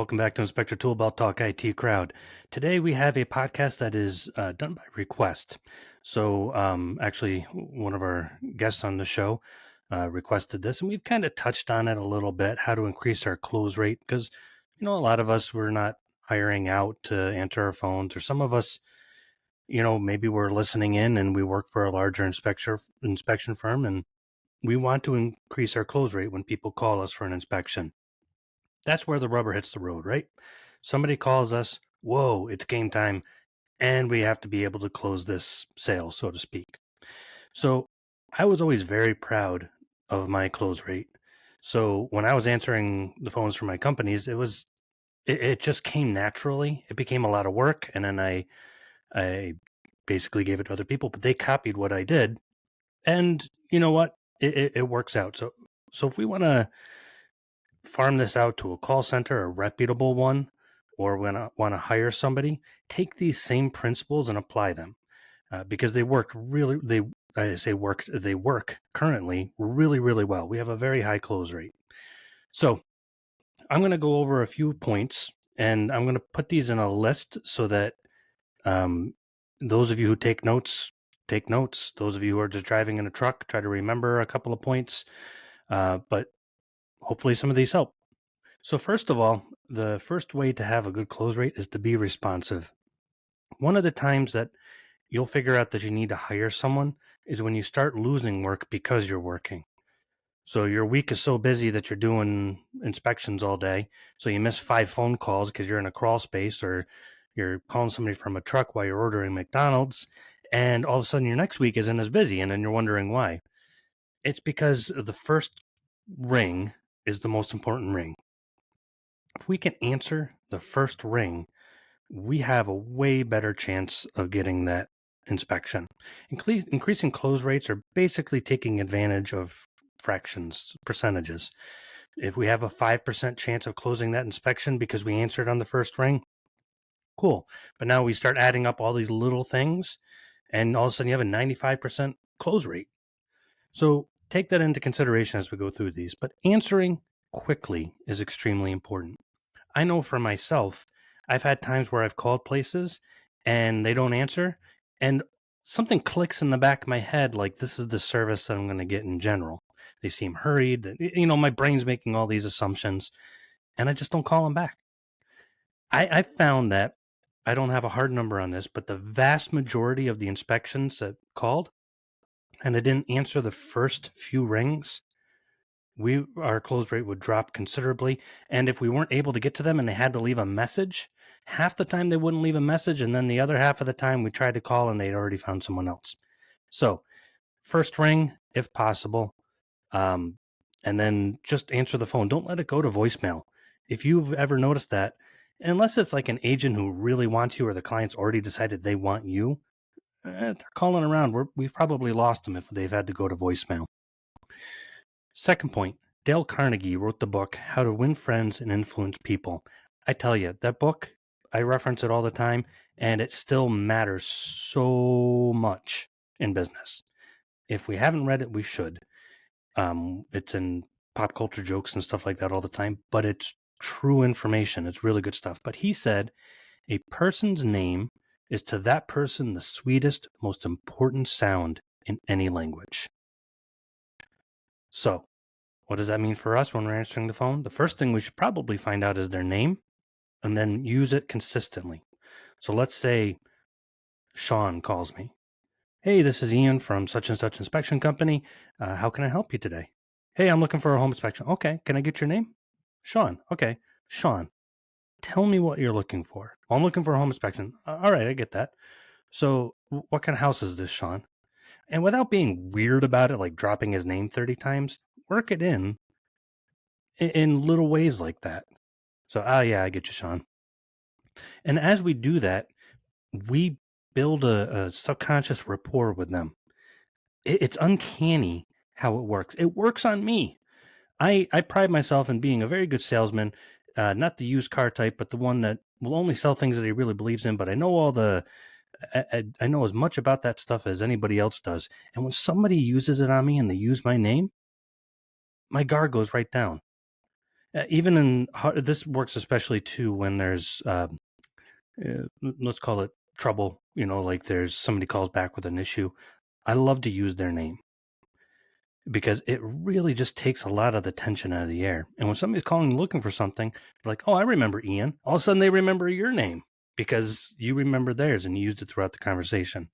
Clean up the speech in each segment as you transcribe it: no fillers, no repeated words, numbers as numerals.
Welcome back to Inspector Toolbelt Talk IT Crowd. Today we have a podcast that is done by request. So actually, one of our guests on the show requested this, and we've kind of touched on it a little bit, how to increase our close rate, because, a lot of us, we're not hiring out to answer our phones, or some of us, maybe we're listening in and we work for a larger inspection firm, and we want to increase our close rate when people call us for an inspection. That's where the rubber hits the road, right? Somebody calls us, whoa, it's game time, and we have to be able to close this sale, so to speak. So I was always very proud of my close rate. So when I was answering the phones for my companies, it just came naturally. It became a lot of work, and then I basically gave it to other people, but they copied what I did. And you know what? It works out. So if we want to farm this out to a call center, a reputable one, or want to hire somebody, take these same principles and apply them, because they work really. They work currently really, really well. We have a very high close rate. So I'm going to go over a few points, and I'm going to put these in a list so that those of you who take notes, take notes. Those of you who are just driving in a truck, try to remember a couple of points. But hopefully some of these help. So first of all, the first way to have a good close rate is to be responsive. One of the times that you'll figure out that you need to hire someone is when you start losing work because you're working. So your week is so busy that you're doing inspections all day, so you miss 5 phone calls because you're in a crawl space, or you're calling somebody from a truck while you're ordering McDonald's, and all of a sudden your next week isn't as busy, and then you're wondering why. It's because the first ring is the most important ring. If we can answer the first ring, we have a way better chance of getting that inspection. Increasing close rates are basically taking advantage of fractions, percentages. If we have a 5% chance of closing that inspection because we answered on the first ring, cool. But now we start adding up all these little things, and all of a sudden you have a 95% close rate. So take that into consideration as we go through these. But answering quickly is extremely important. I know for myself, I've had times where I've called places and they don't answer, and something clicks in the back of my head like, this is the service that I'm going to get in general. They seem hurried. My brain's making all these assumptions, and I just don't call them back. I found that, I don't have a hard number on this, but the vast majority of the inspections that called and I didn't answer the first few rings, our close rate would drop considerably. And if we weren't able to get to them and they had to leave a message, half the time they wouldn't leave a message, and then the other half of the time we tried to call and they'd already found someone else. So first ring, if possible, and then just answer the phone. Don't let it go to voicemail. If you've ever noticed that, unless it's like an agent who really wants you or the client's already decided they want you, they're calling around. We've probably lost them if they've had to go to voicemail. Second point, Dale Carnegie wrote the book, How to Win Friends and Influence People. I tell you, that book, I reference it all the time, and it still matters so much in business. If we haven't read it, we should. It's in pop culture jokes and stuff like that all the time, but it's true information. It's really good stuff. But he said, a person's name is to that person the sweetest, most important sound in any language. So, what does that mean for us when we're answering the phone? The first thing we should probably find out is their name, and then use it consistently. So let's say Sean calls me. Hey, this is Ian from such and such inspection company. How can I help you today? Hey, I'm looking for a home inspection. Okay, can I get your name? Sean. Okay, Sean, tell me what you're looking for. Well, I'm looking for a home inspection. All right, I get that. So what kind of house is this, Sean? And without being weird about it, like dropping his name 30 times, work it in little ways like that. So, yeah, I get you, Sean. And as we do that, we build a subconscious rapport with them. It's uncanny how it works. It works on me. I pride myself in being a very good salesman, not the used car type, but the one that will only sell things that he really believes in. But I know I know as much about that stuff as anybody else does. And when somebody uses it on me and they use my name, my guard goes right down. Even this works especially too when there's let's call it trouble. Like there's somebody calls back with an issue. I love to use their name because it really just takes a lot of the tension out of the air. And when somebody's calling looking for something, like, oh, I remember Ian. All of a sudden they remember your name because you remember theirs and you used it throughout the conversation.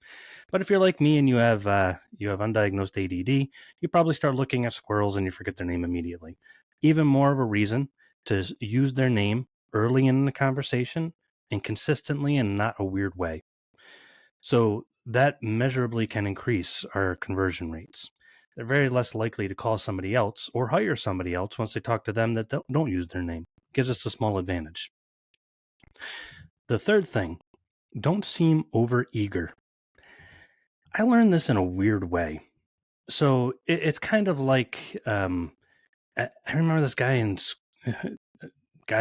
But if you're like me and you have undiagnosed ADD, you probably start looking at squirrels and you forget their name immediately. Even more of a reason to use their name early in the conversation and consistently and not a weird way. So that measurably can increase our conversion rates. They're very less likely to call somebody else or hire somebody else once they talk to them that don't use their name. Gives us a small advantage. The third thing, don't seem overeager. I learned this in a weird way. So it's kind of like I remember this guy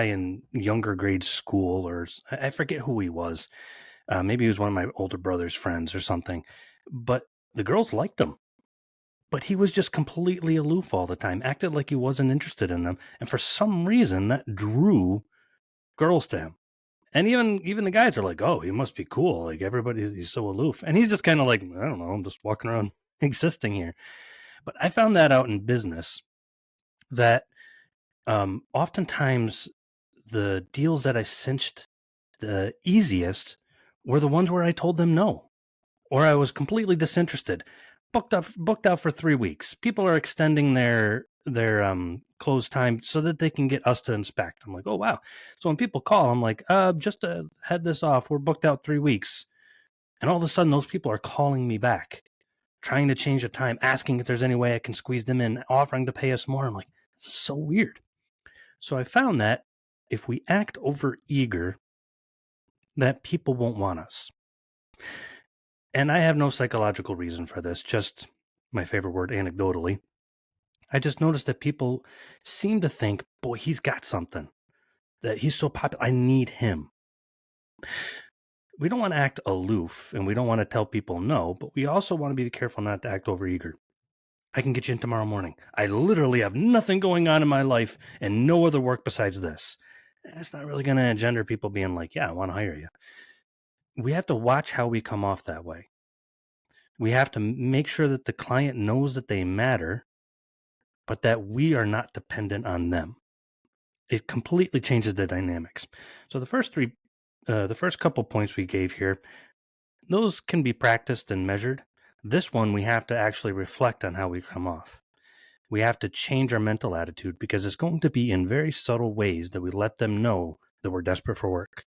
in younger grade school, or I forget who he was. Maybe he was one of my older brother's friends or something. But the girls liked him. But he was just completely aloof all the time, acted like he wasn't interested in them. And for some reason, that drew girls to him. And even the guys are like, oh, he must be cool. Like he's so aloof. And he's just kind of like, I don't know, I'm just walking around existing here. But I found that out in business that oftentimes the deals that I cinched the easiest were the ones where I told them no, or I was completely disinterested. Booked out for 3 weeks. People are extending their close time so that they can get us to inspect. I'm like, oh wow. So when people call, I'm like, just to head this off, we're booked out 3 weeks. And all of a sudden those people are calling me back, trying to change the time, asking if there's any way I can squeeze them in, offering to pay us more. I'm like, this is so weird. So I found that if we act over eager, that people won't want us. And I have no psychological reason for this, just my favorite word, anecdotally. I just noticed that people seem to think, boy, he's got something, that he's so popular. I need him. We don't want to act aloof and we don't want to tell people no, but we also want to be careful not to act overeager. I can get you in tomorrow morning. I literally have nothing going on in my life and no other work besides this. That's not really going to engender people being like, yeah, I want to hire you. We have to watch how we come off that way. We have to make sure that the client knows that they matter, but that we are not dependent on them. It completely changes the dynamics. So the first couple points we gave here, those can be practiced and measured. This one, we have to actually reflect on how we come off. We have to change our mental attitude because it's going to be in very subtle ways that we let them know that we're desperate for work.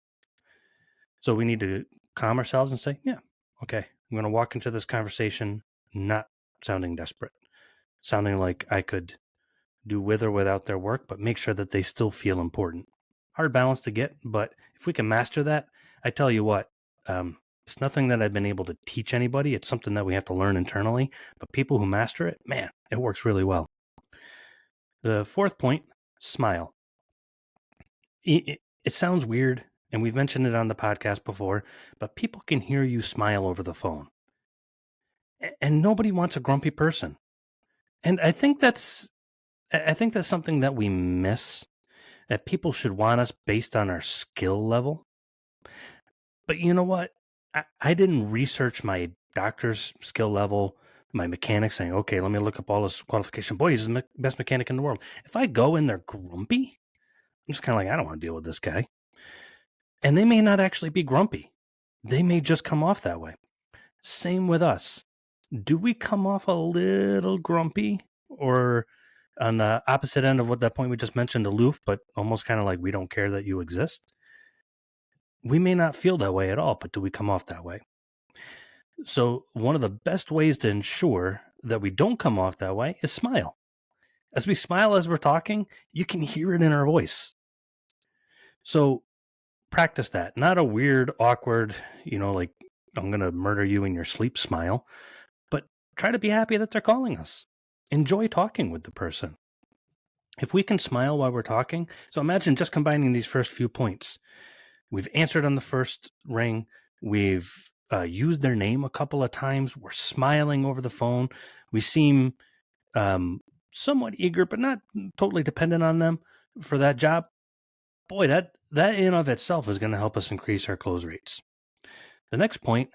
So we need to calm ourselves and say, yeah, okay, I'm going to walk into this conversation not sounding desperate, sounding like I could do with or without their work, but make sure that they still feel important. Hard balance to get, but if we can master that, I tell you what, it's nothing that I've been able to teach anybody. It's something that we have to learn internally, but people who master it, man, it works really well. The fourth point, smile. It sounds weird, and we've mentioned it on the podcast before, but people can hear you smile over the phone. And nobody wants a grumpy person. And I think that's something that we miss, that people should want us based on our skill level. But you know what? I didn't research my doctor's skill level, my mechanic saying, okay, let me look up all this qualification. Boy, he's the best mechanic in the world. If I go in there grumpy, I'm just kind of like, I don't want to deal with this guy. And they may not actually be grumpy. They may just come off that way. Same with us. Do we come off a little grumpy, or on the opposite end of what that point we just mentioned, aloof, but almost kind of like we don't care that you exist? We may not feel that way at all, but do we come off that way? So one of the best ways to ensure that we don't come off that way is smile. As we smile as we're talking, you can hear it in our voice. So practice that. Not a weird, awkward, like I'm going to murder you in your sleep smile, but try to be happy that they're calling us. Enjoy talking with the person. If we can smile while we're talking, so imagine just combining these first few points. We've answered on the first ring. We've used their name a couple of times. We're smiling over the phone. We seem somewhat eager, but not totally dependent on them. for that job, boy, that in of itself is going to help us increase our close rates. The next point,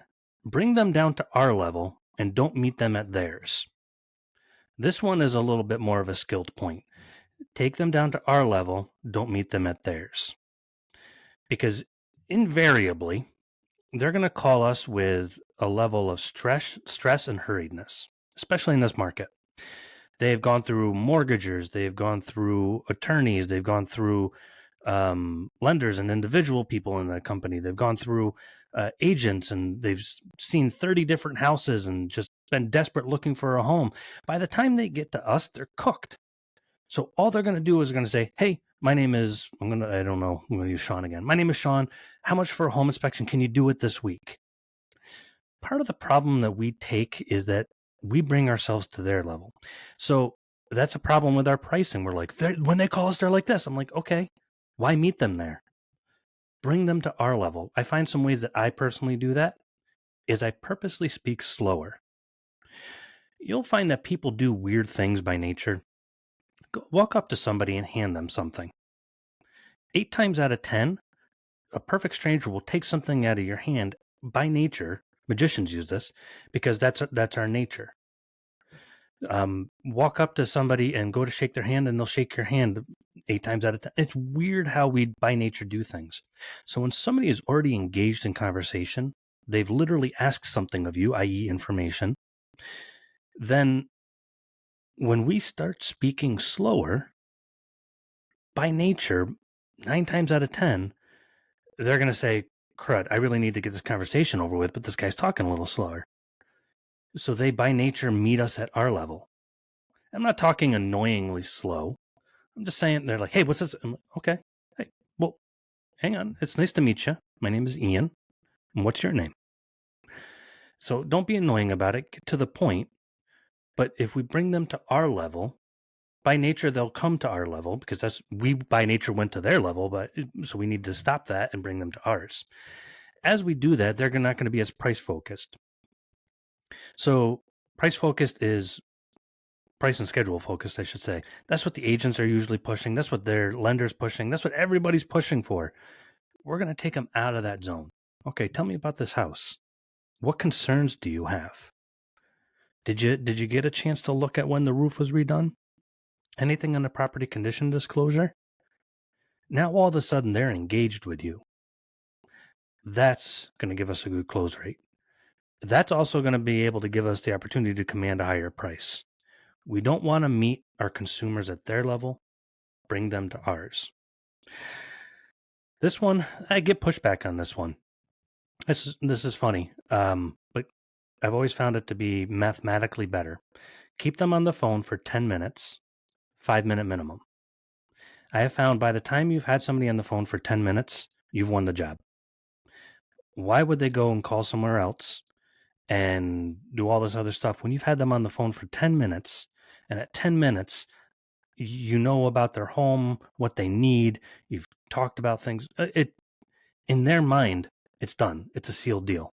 bring them down to our level and don't meet them at theirs. This one is a little bit more of a skilled point. Take them down to our level, don't meet them at theirs. Because invariably, they're going to call us with a level of stress and hurriedness, especially in this market. They've gone through mortgagers, they've gone through attorneys, they've gone through lenders and individual people in the company. They've gone through agents, and they've seen 30 different houses and just been desperate looking for a home. By the time they get to us, they're cooked. So all they're going to do is going to say, hey, my name is, I'm going to use Sean again. My name is Sean. How much for a home inspection? Can you do it this week? Part of the problem that we take is that we bring ourselves to their level. So that's a problem with our pricing. We're like, when they call us, they're like this. I'm like, okay, why meet them there? Bring them to our level. I find some ways that I personally do that is I purposely speak slower. You'll find that people do weird things by nature. Walk up to somebody and hand them something. 8 times out of 10, a perfect stranger will take something out of your hand by nature. Magicians use this because that's our nature. Walk up to somebody and go to shake their hand, and they'll shake your hand 8 times out of 10. It's weird how we by nature do things. So when somebody is already engaged in conversation, they've literally asked something of you, i.e. information, then when we start speaking slower, by nature, 9 times out of 10, they're going to say, crud, I really need to get this conversation over with, but this guy's talking a little slower. So they by nature meet us at our level. I'm not talking annoyingly slow. I'm just saying, they're like, hey, what's this? I'm like, okay. Hey, well, hang on. It's nice to meet you. My name is Ian. And what's your name? So don't be annoying about it. Get to the point. But if we bring them to our level, by nature, they'll come to our level because we by nature went to their level. But so we need to stop that and bring them to ours. As we do that, they're not going to be as price focused. So price focused is price and schedule focused, I should say. That's what the agents are usually pushing. That's what their lenders pushing. That's what everybody's pushing for. We're going to take them out of that zone. Okay, tell me about this house. What concerns do you have? Did you get a chance to look at when the roof was redone? Anything on the property condition disclosure? Now all of a sudden they're engaged with you. That's going to give us a good close rate. That's also going to be able to give us the opportunity to command a higher price. We don't want to meet our consumers at their level, bring them to ours. This one, I get pushback on this one. This is funny, but I've always found it to be mathematically better. Keep them on the phone for 10 minutes, 5-minute minimum. I have found by the time you've had somebody on the phone for 10 minutes, you've won the job. Why would they go and call somewhere else and do all this other stuff when you've had them on the phone for 10 minutes, and at 10 minutes, you know about their home, what they need, you've talked about things. In their mind, it's done. It's a sealed deal.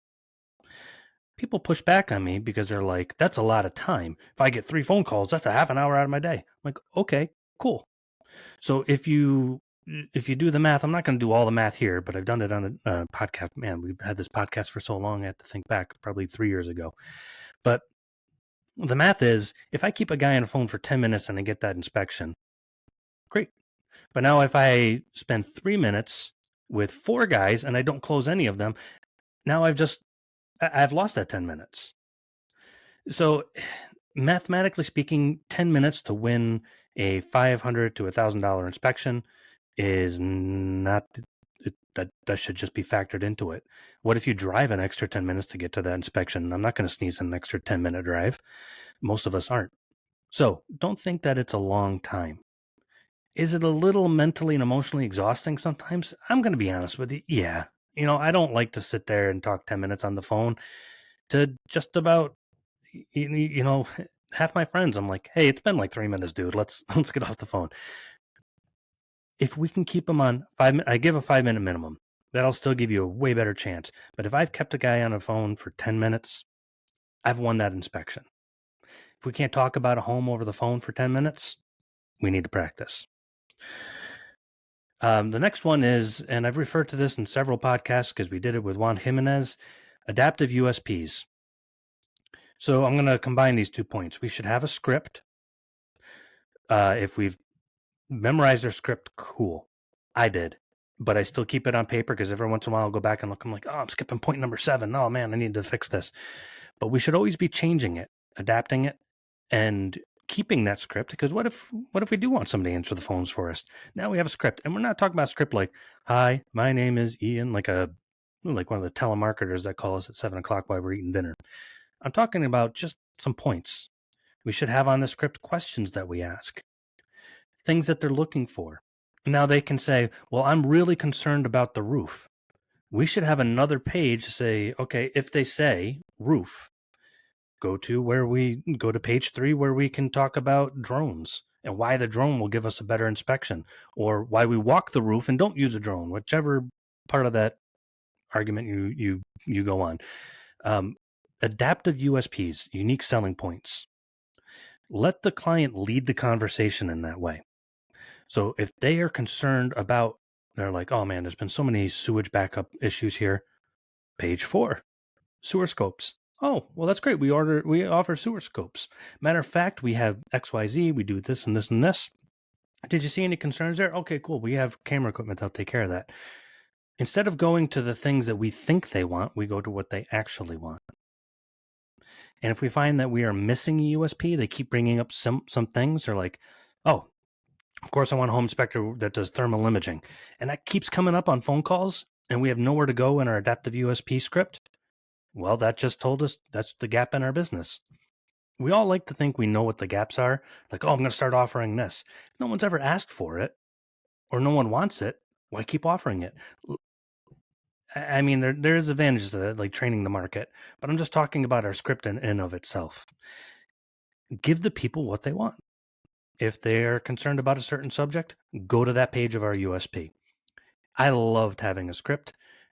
People push back on me because they're like, that's a lot of time. If I get 3 phone calls, that's a half an hour out of my day. I'm like, okay, cool. So if you do the math, I'm not going to do all the math here, but I've done it on a podcast. Man, we've had this podcast for so long, I have to think back probably 3 years ago. But the math is, if I keep a guy on the phone for 10 minutes and I get that inspection, great. But now if I spend 3 minutes with 4 guys and I don't close any of them, now I've lost that 10 minutes. So mathematically speaking, 10 minutes to win a $500 to $1,000 inspection is not, that should just be factored into it. What if you drive an extra 10 minutes to get to that inspection? I'm not going to sneeze an extra 10-minute drive. Most of us aren't. So don't think that it's a long time. Is it a little mentally and emotionally exhausting sometimes? I'm going to be honest with you. Yeah. I don't like to sit there and talk 10 minutes on the phone to just about, half my friends. I'm like, hey, it's been like 3 minutes, dude. Let's get off the phone. If we can keep them on 5 minutes, I give a 5-minute minimum. That'll still give you a way better chance. But if I've kept a guy on a phone for 10 minutes, I've won that inspection. If we can't talk about a home over the phone for 10 minutes, we need to practice. The next one is, and I've referred to this in several podcasts because we did it with Juan Jimenez, adaptive USPs. So I'm going to combine these 2 points. We should have a script. If we've memorized our script, cool. I did, but I still keep it on paper because every once in a while I'll go back and look. I'm like, oh, I'm skipping point number 7. Oh man, I need to fix this. But we should always be changing it, adapting it, and keeping that script. Because what if we do want somebody to answer the phones for us? Now we have a script, and we're not talking about a script like, "Hi, my name is Ian," like one of the telemarketers that call us at 7 o'clock while we're eating dinner. I'm talking about just some points. We should have on the script questions that we ask, things that they're looking for. Now they can say, well, I'm really concerned about the roof. We should have another page say, okay, if they say roof, go to page 3 where we can talk about drones and why the drone will give us a better inspection, or why we walk the roof and don't use a drone, whichever part of that argument you go on. Adaptive USPs, unique selling points. Let the client lead the conversation in that way. So if they are concerned about, they're like, oh man, there's been so many sewage backup issues here. Page 4, sewer scopes. Oh, well, that's great. We offer sewer scopes. Matter of fact, we have XYZ. We do this and this and this. Did you see any concerns there? Okay, cool. We have camera equipment that'll take care of that. Instead of going to the things that we think they want, we go to what they actually want. And if we find that we are missing a USP, they keep bringing up some things. They're like, oh, of course, I want a home inspector that does thermal imaging. And that keeps coming up on phone calls, and we have nowhere to go in our adaptive USP script. Well, that just told us that's the gap in our business. We all like to think we know what the gaps are. Like, oh, I'm going to start offering this. No one's ever asked for it, or no one wants it. Why keep offering it? I mean, there is advantages to that, like training the market. But I'm just talking about our script in and of itself. Give the people what they want. If they're concerned about a certain subject, go to that page of our USP. I loved having a script,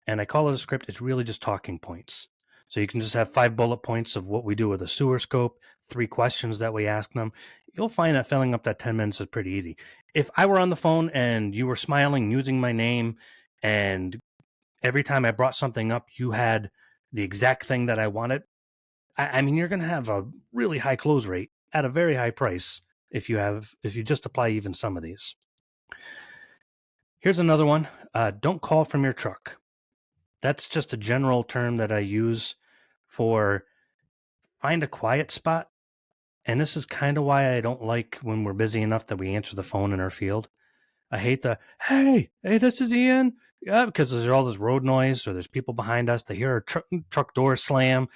and I call it a script. It's really just talking points. So you can just have 5 bullet points of what we do with a sewer scope, 3 questions that we ask them. You'll find that filling up that 10 minutes is pretty easy. If I were on the phone and you were smiling, using my name, and every time I brought something up, you had the exact thing that I wanted, I mean, you're going to have a really high close rate at a very high price if you just apply even some of these. Here's another one. Don't call from your truck. That's just a general term that I use for find a quiet spot. And this is kind of why I don't like when we're busy enough that we answer the phone in our field. I hate the, hey, this is Ian. Yeah, because there's all this road noise, or there's people behind us. They hear a truck door slam.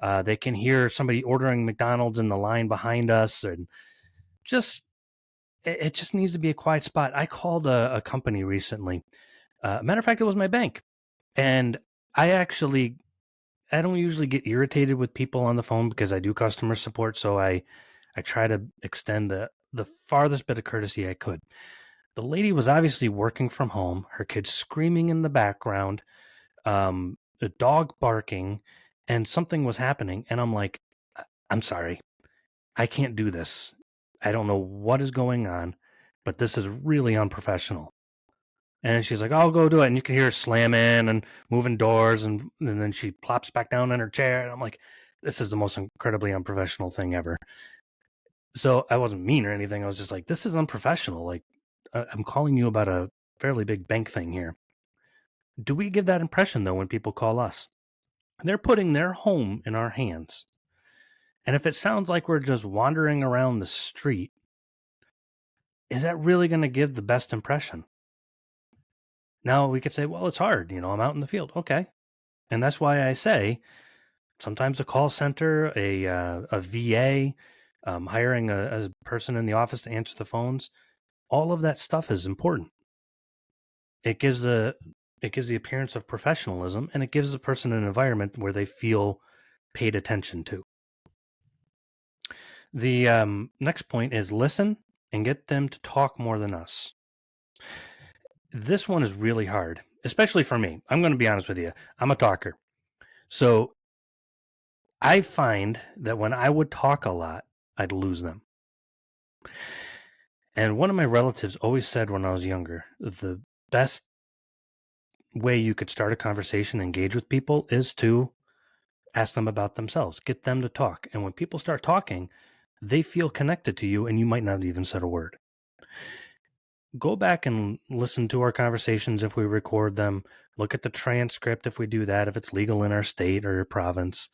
They can hear somebody ordering McDonald's in the line behind us. And it just needs to be a quiet spot. I called a company recently. Matter of fact, it was my bank. And I don't usually get irritated with people on the phone because I do customer support. So I try to extend the farthest bit of courtesy I could. The lady was obviously working from home, her kids screaming in the background, a dog barking, and something was happening. And I'm like, I'm sorry, I can't do this. I don't know what is going on, but this is really unprofessional. And she's like, I'll go do it. And you can hear her slamming and moving doors. And then she plops back down in her chair. And I'm like, this is the most incredibly unprofessional thing ever. So I wasn't mean or anything. I was just like, this is unprofessional. Like, I'm calling you about a fairly big bank thing here. Do we give that impression, though, when people call us? They're putting their home in our hands. And if it sounds like we're just wandering around the street, is that really going to give the best impression? Now we could say, well, it's hard. I'm out in the field. Okay. And that's why I say sometimes a call center, a VA, hiring a person in the office to answer the phones, all of that stuff is important. It gives the appearance of professionalism, and it gives the person an environment where they feel paid attention to. The next point is listen and get them to talk more than us. This one is really hard, especially for me. I'm going to be honest with you. I'm a talker. So I find that when I would talk a lot, I'd lose them. And one of my relatives always said when I was younger, the best way you could start a conversation, engage with people, is to ask them about themselves, get them to talk. And when people start talking, they feel connected to you and you might not even said a word. Go back and listen to our conversations if we record them. Look at the transcript if we do that, if it's legal in our state or your province,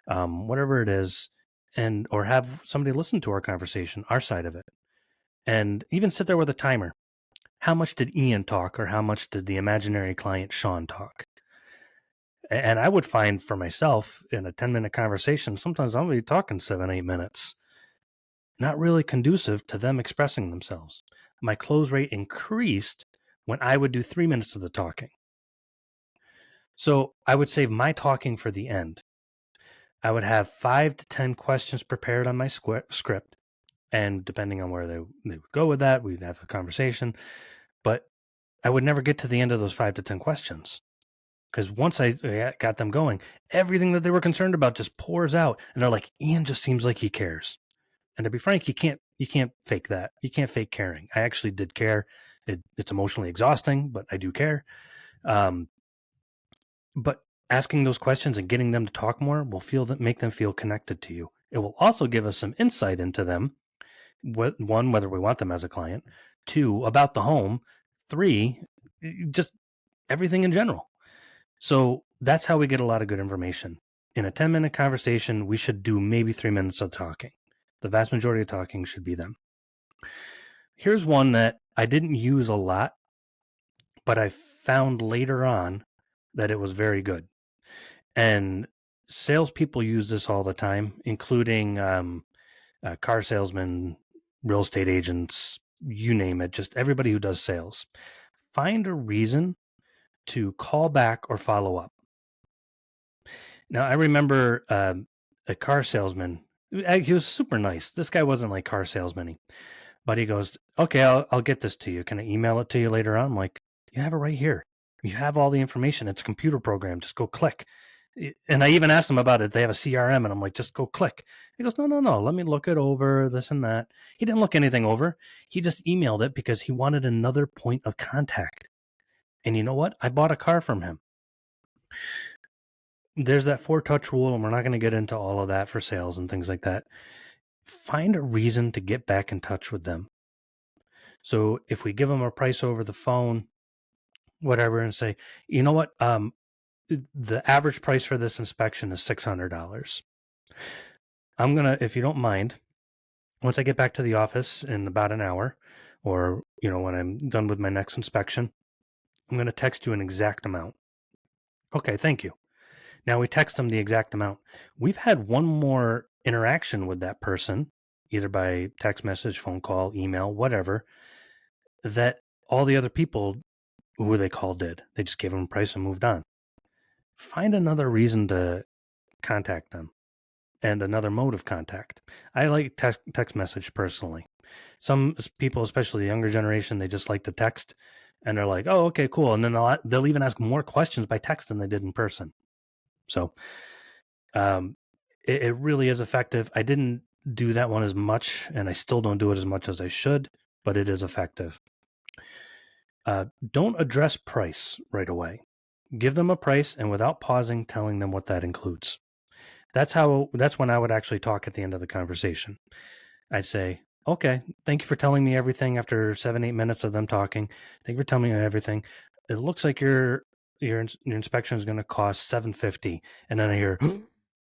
whatever it is, and or have somebody listen to our conversation, our side of it, and even sit there with a timer. How much did Ian talk, or how much did the imaginary client Sean talk? And I would find for myself in a 10-minute conversation, sometimes I'm going to be talking 7, 8 minutes. Not really conducive to them expressing themselves. My close rate increased when I would do 3 minutes of the talking. So I would save my talking for the end. I would have 5 to 10 questions prepared on my script. And depending on where they would go with that, we'd have a conversation. But I would never get to the end of those 5 to 10 questions. Because once I got them going, everything that they were concerned about just pours out. And they're like, Ian just seems like he cares. And to be frank, you can't fake that. You can't fake caring. I actually did care. It's emotionally exhausting, but I do care. But asking those questions and getting them to talk more will make them feel connected to you. It will also give us some insight into them. One, whether we want them as a client. 2, about the home. 3, just everything in general. So that's how we get a lot of good information. In a 10-minute conversation, we should do maybe 3 minutes of talking. The vast majority of talking should be them. Here's one that I didn't use a lot, but I found later on that it was very good. And salespeople use this all the time, including car salesmen, real estate agents, you name it, just everybody who does sales. Find a reason to call back or follow up. Now, I remember a car salesman. He was super nice. This guy wasn't like car salesman, but he goes, "Okay, I'll get this to you. Can I email it to you later on?" I'm like, "You have it right here. You have all the information. It's a computer program. Just go click." And I even asked him about it. They have a CRM, and I'm like, "Just go click." He goes, No. Let me look it over. This and that. He didn't look anything over. He just emailed it because he wanted another point of contact. And you know what? I bought a car from him. There's that 4-touch rule, and we're not going to get into all of that for sales and things like that. Find a reason to get back in touch with them. So if we give them a price over the phone, whatever, and say, you know what, the average price for this inspection is $600. I'm going to, if you don't mind, once I get back to the office in about an hour, or, when I'm done with my next inspection, I'm going to text you an exact amount. Okay, thank you. Now we text them the exact amount. We've had one more interaction with that person, either by text message, phone call, email, whatever, that all the other people who they called did. They just gave them a price and moved on. Find another reason to contact them and another mode of contact. I like text message personally. Some people, especially the younger generation, they just like to text and they're like, oh, okay, cool. And then they'll even ask more questions by text than they did in person. So it really is effective. I didn't do that one as much, and I still don't do it as much as I should, but it is effective. Don't address price right away. Give them a price, and without pausing, telling them what that includes. That's when I would actually talk at the end of the conversation. I'd say, okay, thank you for telling me everything after 7, 8 minutes of them talking. Thank you for telling me everything. It looks like your inspection is going to cost $750. And then I hear,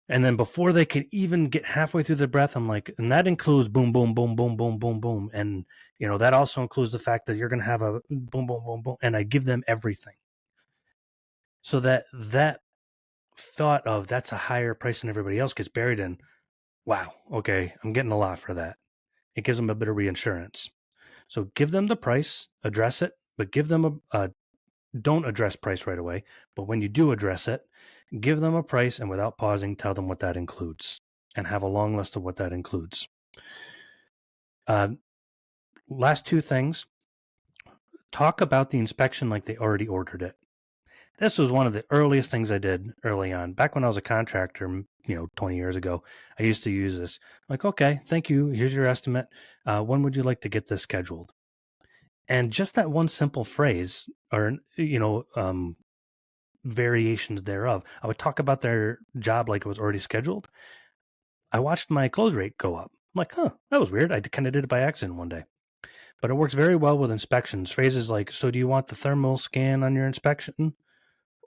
and then before they can even get halfway through the breath, I'm like, and that includes boom, boom, boom, boom, boom, boom, boom. And, that also includes the fact that you're going to have a boom, boom, boom, boom. And I give them everything. So that thought of that's a higher price than everybody else gets buried in, wow, okay, I'm getting a lot for that. It gives them a bit of reinsurance. So give them the price, address it, but give them don't address price right away. But when you do address it, give them a price and without pausing, tell them what that includes and have a long list of what that includes. Last 2 things, talk about the inspection like they already ordered it. This was one of the earliest things I did early on. Back when I was a contractor, 20 years ago, I used to use this. Like, okay, thank you. Here's your estimate. When would you like to get this scheduled? And just that one simple phrase, or variations thereof, I would talk about their job like it was already scheduled. I watched my close rate go up. I'm like, huh, that was weird. I kind of did it by accident one day. But it works very well with inspections. Phrases like, so do you want the thermal scan on your inspection?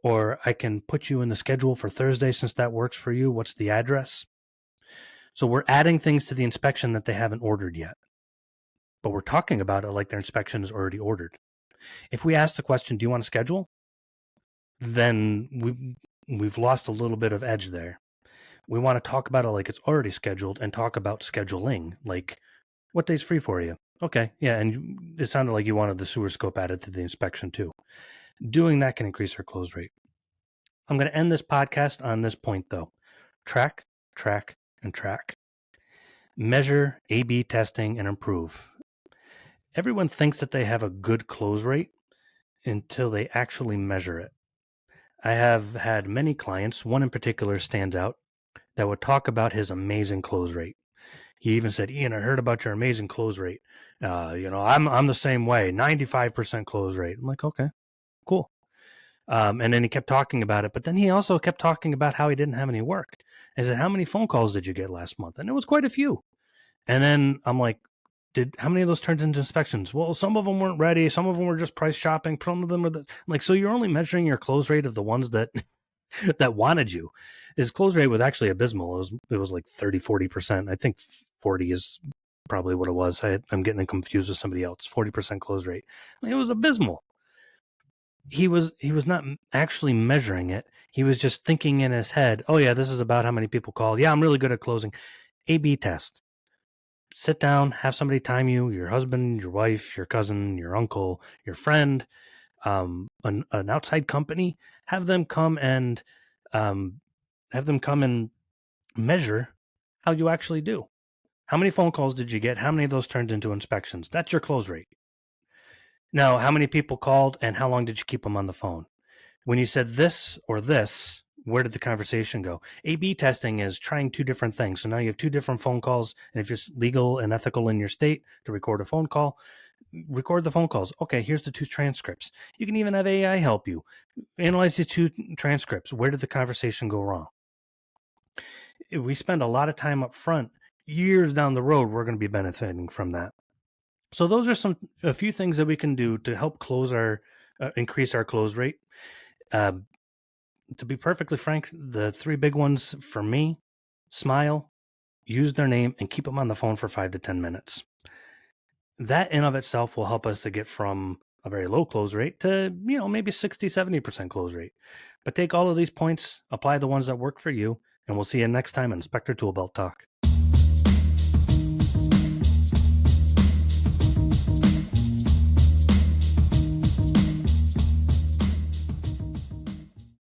Or I can put you in the schedule for Thursday since that works for you. What's the address? So we're adding things to the inspection that they haven't ordered yet. But we're talking about it like their inspection is already ordered. If we ask the question, do you want to schedule? Then we've lost a little bit of edge there. We want to talk about it like it's already scheduled and talk about scheduling. Like, what day's free for you? Okay, yeah, and it sounded like you wanted the sewer scope added to the inspection too. Doing that can increase our close rate. I'm going to end this podcast on this point, though. Track, track, and track. Measure, A/B testing, and improve. Everyone thinks that they have a good close rate until they actually measure it. I have had many clients, one in particular stands out, that would talk about his amazing close rate. He even said, Ian, I heard about your amazing close rate. I'm the same way, 95% close rate. I'm like, okay, cool. And then he kept talking about it, but then he also kept talking about how he didn't have any work. I said, how many phone calls did you get last month? And it was quite a few. And then I'm like, how many of those turned into inspections? Well, some of them weren't ready. Some of them were just price shopping. Some of them were I'm like, so you're only measuring your close rate of the ones that that wanted you. His close rate was actually abysmal. It was like 30-40%. I think 40 is probably what it was. I'm getting confused with somebody else. 40% close rate. It was abysmal. He was not actually measuring it. He was just thinking in his head, oh yeah, this is about how many people called. Yeah, I'm really good at closing. A/B test. Sit down, have somebody time you, your husband, your wife, your cousin, your uncle, your friend, an outside company. Have them come and measure how you actually do. How many phone calls did you get? How many of those turned into inspections? That's your close rate. Now, how many people called and how long did you keep them on the phone? When you said this or this, where did the conversation go? A/B testing is trying two different things. So now you have two different phone calls. And if it's legal and ethical in your state to record a phone call, record the phone calls. Okay, here's the two transcripts. You can even have AI help you. Analyze the two transcripts. Where did the conversation go wrong? We spend a lot of time up front. Years down the road, we're going to be benefiting from that. So those are a few things that we can do to help increase our close rate. To be perfectly frank, the three big ones for me: smile, use their name, and keep them on the phone for 5 to 10 minutes. That in of itself will help us to get from a very low close rate to, maybe 60-70% close rate. But take all of these points, apply the ones that work for you, and we'll see you next time on Inspector Toolbelt Talk.